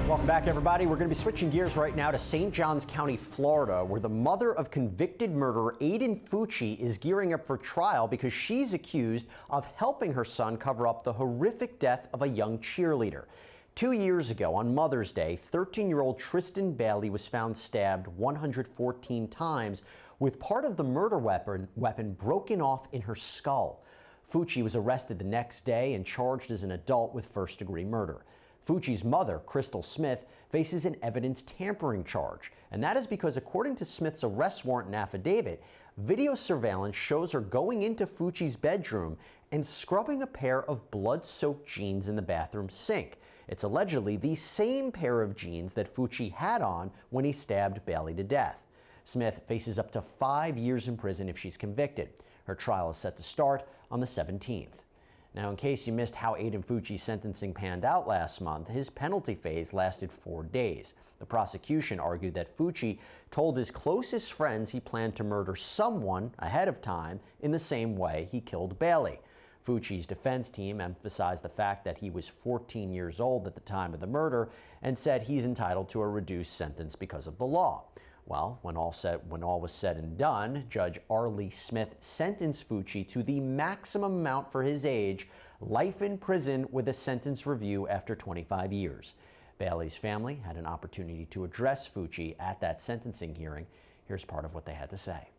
Welcome back, everybody. We're going to be switching gears right now to St. Johns County, Florida, where the mother of convicted murderer Aiden Fucci is gearing up for trial because she's accused of helping her son cover up the horrific death of a young cheerleader. 2 years ago, on Mother's Day, 13-year-old Tristyn Bailey was found stabbed 114 times with part of the murder weapon broken off in her skull. Fucci was arrested the next day and charged as an adult with first-degree murder. Fucci's mother, Crystal Smith, faces an evidence tampering charge, and that is because, according to Smith's arrest warrant and affidavit, video surveillance shows her going into Fucci's bedroom and scrubbing a pair of blood-soaked jeans in the bathroom sink. It's allegedly the same pair of jeans that Fucci had on when he stabbed Bailey to death. Smith faces up to 5 years in prison if she's convicted. Her trial is set to start on the 17th. Now, in case you missed how Aiden Fucci's sentencing panned out last month, his penalty phase lasted 4 days. The prosecution argued that Fucci told his closest friends he planned to murder someone ahead of time in the same way he killed Bailey. Fucci's defense team emphasized the fact that he was 14 years old at the time of the murder and said he's entitled to a reduced sentence because of the law. Well, when all was said and done, Judge Arlie Smith sentenced Fucci to the maximum amount for his age, life in prison with a sentence review after 25 years. Bailey's family had an opportunity to address Fucci at that sentencing hearing. Here's part of what they had to say.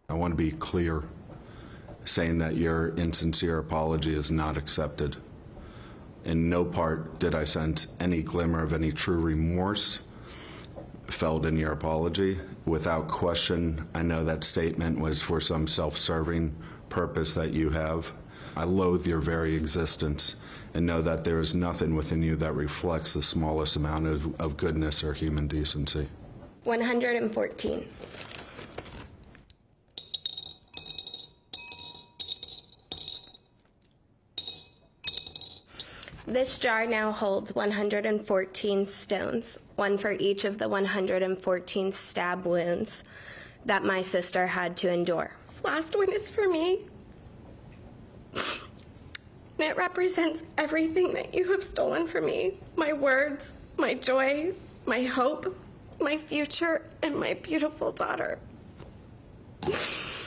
I want to be clear, saying that your insincere apology is not accepted. In no part did I sense any glimmer of any true remorse felt in your apology. Without question, I know that statement was for some self-serving purpose that you have. I loathe your very existence and know that there is nothing within you that reflects the smallest amount of goodness or human decency. 114. This jar now holds 114 stones, one for each of the 114 stab wounds that my sister had to endure. This last one is for me. And it represents everything that you have stolen from me. My words, my joy, my hope, my future, and my beautiful daughter.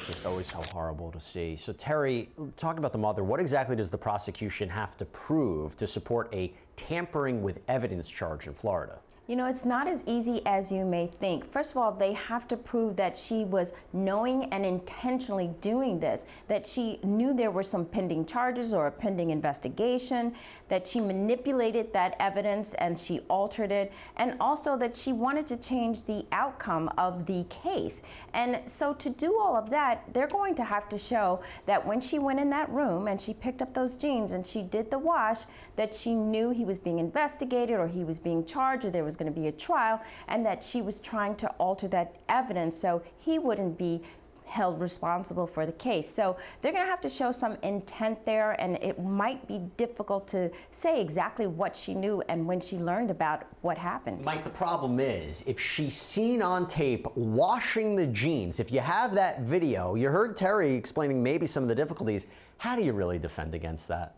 It's always so horrible to see. So Terry, talk about the mother. What exactly does the prosecution have to prove to support a tampering with evidence charge in Florida? You know, it's not as easy as you may think. First of all, they have to prove that she was knowing and intentionally doing this, that she knew there were some pending charges or a pending investigation, that she manipulated that evidence and she altered it, and also that she wanted to change the outcome of the case. And so to do all of that, they're going to have to show that when she went in that room and she picked up those jeans and she did the wash, that she knew he was being investigated or he was being charged or there was going to be a trial, and that she was trying to alter that evidence so he wouldn't be held responsible for the case. So they're going to have to show some intent there, and it might be difficult to say exactly what she knew and when she learned about what happened. Mike, the problem is, if she's seen on tape washing the jeans, if you have that video, you heard Terry explaining maybe some of the difficulties, how do you really defend against that?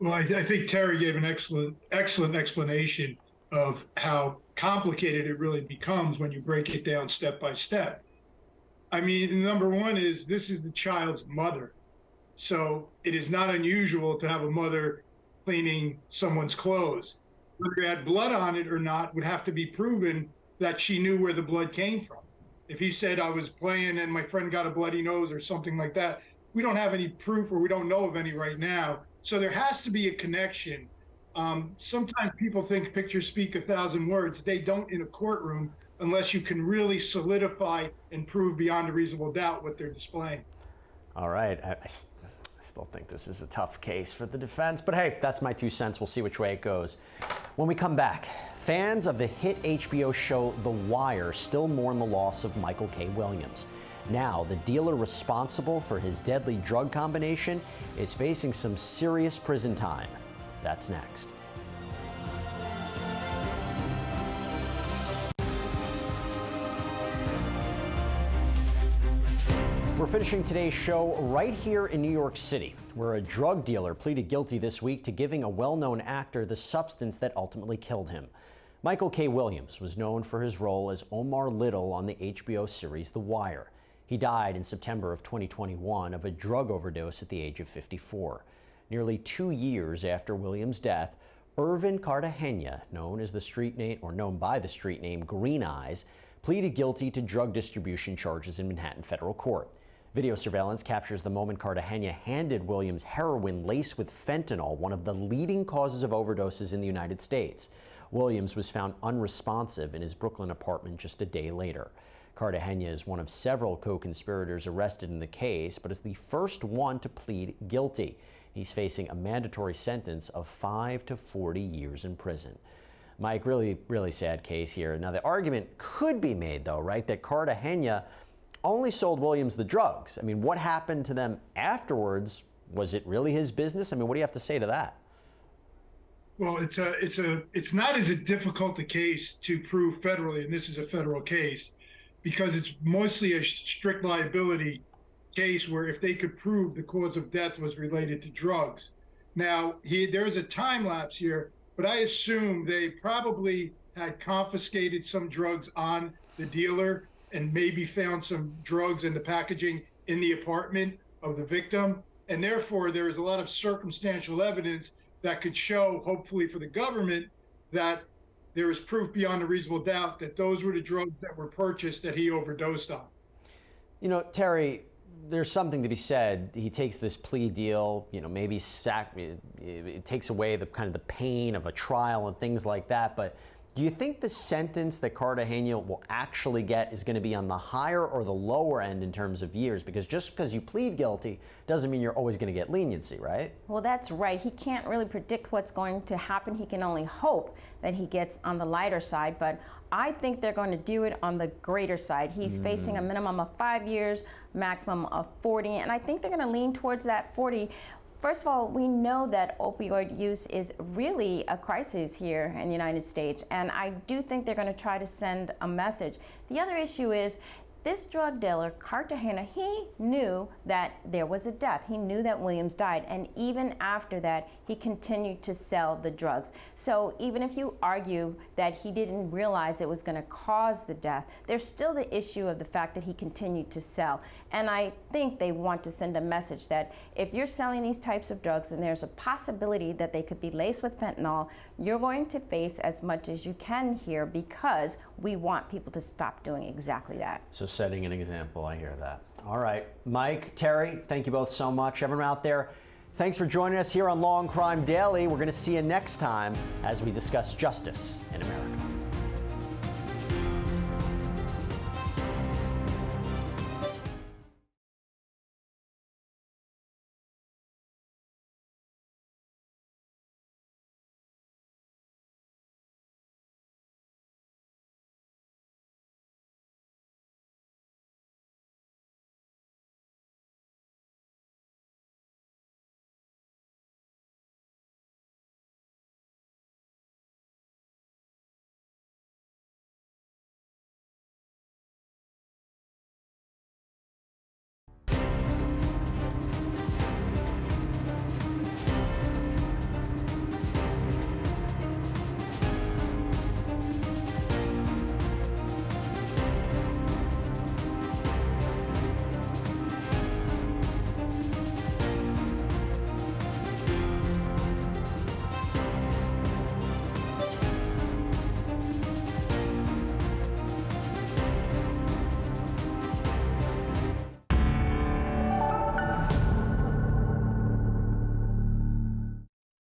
Well, I think Terry gave an excellent explanation of how complicated it really becomes when you break it down step by step. I mean, number one is this is the child's mother. So it is not unusual to have a mother cleaning someone's clothes. Whether it had blood on it or not would have to be proven that she knew where the blood came from. If he said, I was playing and my friend got a bloody nose or something like that, we don't have any proof, or we don't know of any right now. So there has to be a connection. Sometimes people think pictures speak 1,000 words. They don't in a courtroom unless you can really solidify and prove beyond a reasonable doubt what they're displaying. All right. I still think this is a tough case for the defense, but hey, that's my 2 cents. We'll see which way it goes. When we come back, fans of the hit HBO show The Wire still mourn the loss of Michael K. Williams. Now, the dealer responsible for his deadly drug combination is facing some serious prison time. That's next. We're finishing today's show right here in New York City, where a drug dealer pleaded guilty this week to giving a well-known actor the substance that ultimately killed him. Michael K. Williams was known for his role as Omar Little on the HBO series The Wire. He died in September of 2021 of a drug overdose at the age of 54. Nearly 2 years after Williams' death, Irvin Cartagena, known by the street name Green Eyes, pleaded guilty to drug distribution charges in Manhattan federal court. Video surveillance captures the moment Cartagena handed Williams heroin laced with fentanyl, one of the leading causes of overdoses in the United States. Williams was found unresponsive in his Brooklyn apartment just a day later. Cartagena is one of several co-conspirators arrested in the case, but is the first one to plead guilty. He's facing a mandatory sentence of 5 to 40 years in prison. Mike, really sad case here. Now, the argument could be made, though, right, that Cartagena only sold Williams the drugs. I mean, what happened to them afterwards? Was it really his business? I mean, what do you have to say to that? Well, it's not as difficult a case to prove federally, and this is a federal case, because it's mostly a strict liability case where if they could prove the cause of death was related to drugs. Now, there's a time lapse here, but I assume they probably had confiscated some drugs on the dealer and maybe found some drugs in the packaging in the apartment of the victim. And therefore, there is a lot of circumstantial evidence that could show, hopefully for the government, that there is proof beyond a reasonable doubt that those were the drugs that were purchased that he overdosed on. You know, Terry, there's something to be said. He takes this plea deal, you know, maybe it takes away the kind of the pain of a trial and things like that. But do you think the sentence that Cartagena will actually get is going to be on the higher or the lower end in terms of years? Because just because you plead guilty doesn't mean you're always going to get leniency, right? Well, that's right. He can't really predict what's going to happen. He can only hope that he gets on the lighter side, but I think they're going to do it on the greater side. He's facing a minimum of 5 years, maximum of 40, and I think they're going to lean towards that 40. First of all, we know that opioid use is really a crisis here in the United States, and I do think they're going to try to send a message. The other issue is this drug dealer, Cartagena, he knew that there was a death. He knew that Williams died, and even after that, he continued to sell the drugs. So even if you argue that he didn't realize it was going to cause the death, there's still the issue of the fact that he continued to sell. And I think they want to send a message that if you're selling these types of drugs and there's a possibility that they could be laced with fentanyl, you're going to face as much as you can here because we want people to stop doing exactly that. So setting an example, I hear that. All right, Mike, Terry, thank you both so much. Everyone out there, thanks for joining us here on Law and Crime Daily. We're going to see you next time as we discuss justice in America.